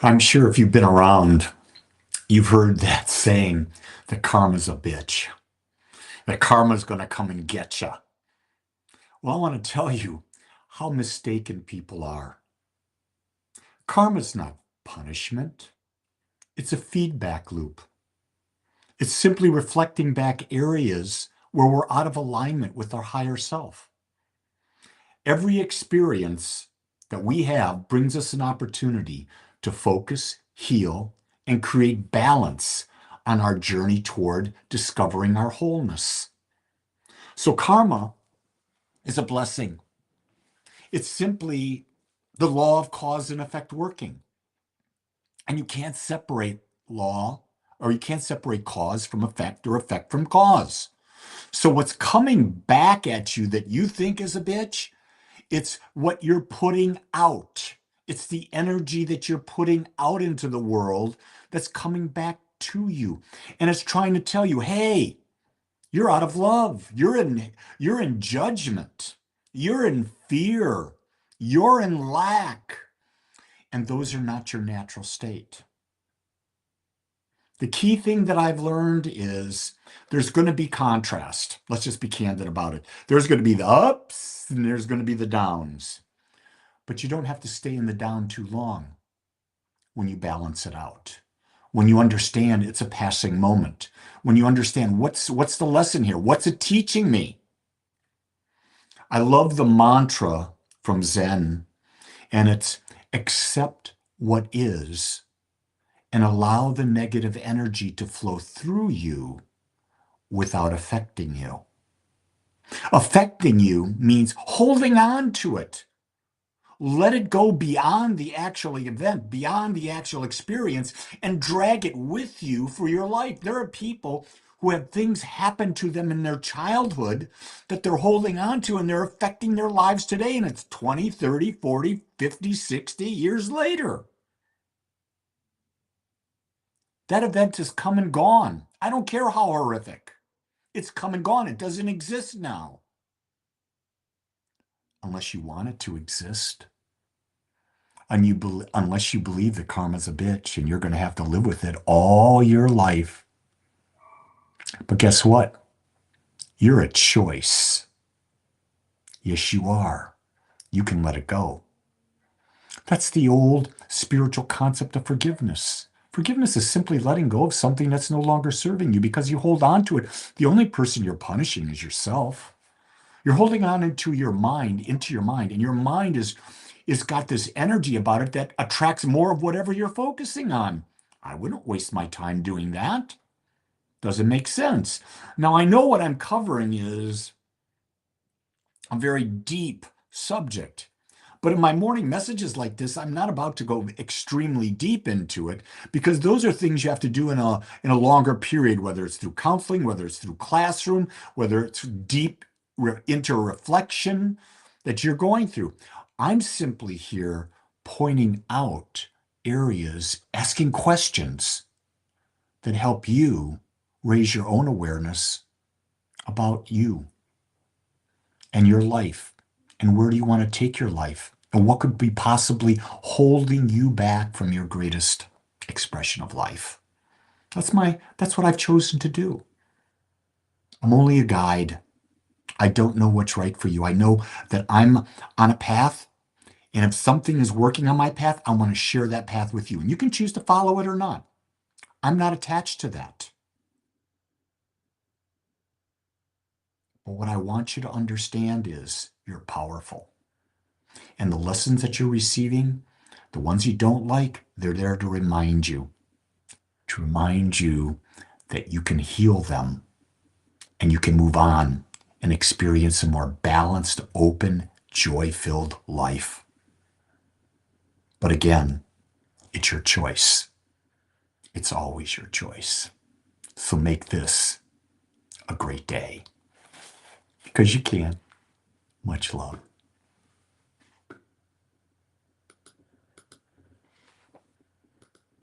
I'm sure if you've been around, you've heard that saying that karma's a bitch, that karma's going to come and get you. Well, I want to tell you how mistaken people are. Karma's not punishment, it's a feedback loop. It's simply reflecting back areas where we're out of alignment with our higher self. Every experience that we have brings us an opportunity to focus, heal, and create balance on our journey toward discovering our wholeness. So, karma is a blessing. It's simply the law of cause and effect working. And you can't separate law or you can't separate cause from effect or effect from cause. So, what's coming back at you that you think is a bitch, it's what you're putting out. It's the energy that you're putting out into the world that's coming back to you. And it's trying to tell you, hey, you're out of love. You're in judgment. You're in fear. You're in lack. And those are not your natural state. The key thing that I've learned is there's going to be contrast. Let's just be candid about it. There's going to be the ups and there's going to be the downs. But you don't have to stay in the down too long when you balance it out. When you understand it's a passing moment. When you understand what's the lesson here? What's it teaching me? I love the mantra from Zen, and it's accept what is and allow the negative energy to flow through you without affecting you. Affecting you means holding on to it. Let it go beyond the actual event, beyond the actual experience, and drag it with you for your life. There are people who have things happen to them in their childhood that they're holding on to and they're affecting their lives today. And it's 20, 30, 40, 50, 60 years later. That event is come and gone. I don't care how horrific. It's come and gone. It doesn't exist now. Unless you want it to exist. And unless you believe that karma's a bitch and you're going to have to live with it all your life. But guess what? You're a choice. Yes, you are. You can let it go. That's the old spiritual concept of forgiveness. Forgiveness is simply letting go of something that's no longer serving you because you hold on to it. The only person you're punishing is yourself. You're holding on into your mind, and your mind is got this energy about it that attracts more of whatever you're focusing on. I wouldn't waste my time doing that. Doesn't make sense. Now, I know what I'm covering is a very deep subject. But in my morning messages like this, I'm not about to go extremely deep into it because those are things you have to do in a longer period, whether it's through counseling, whether it's through classroom, whether it's deep into reflection that you're going through. I'm simply here pointing out areas, asking questions that help you raise your own awareness about you and your life and where do you want to take your life and what could be possibly holding you back from your greatest expression of life. That's what I've chosen to do. I'm only a guide. I don't know what's right for you. I know that I'm on a path, and if something is working on my path, I want to share that path with you. And you can choose to follow it or not. I'm not attached to that. But what I want you to understand is you're powerful. And the lessons that you're receiving, the ones you don't like, they're there to remind you that you can heal them and you can move on and experience a more balanced, open, joy-filled life. But again, it's your choice. It's always your choice. So make this a great day because you can. Much love.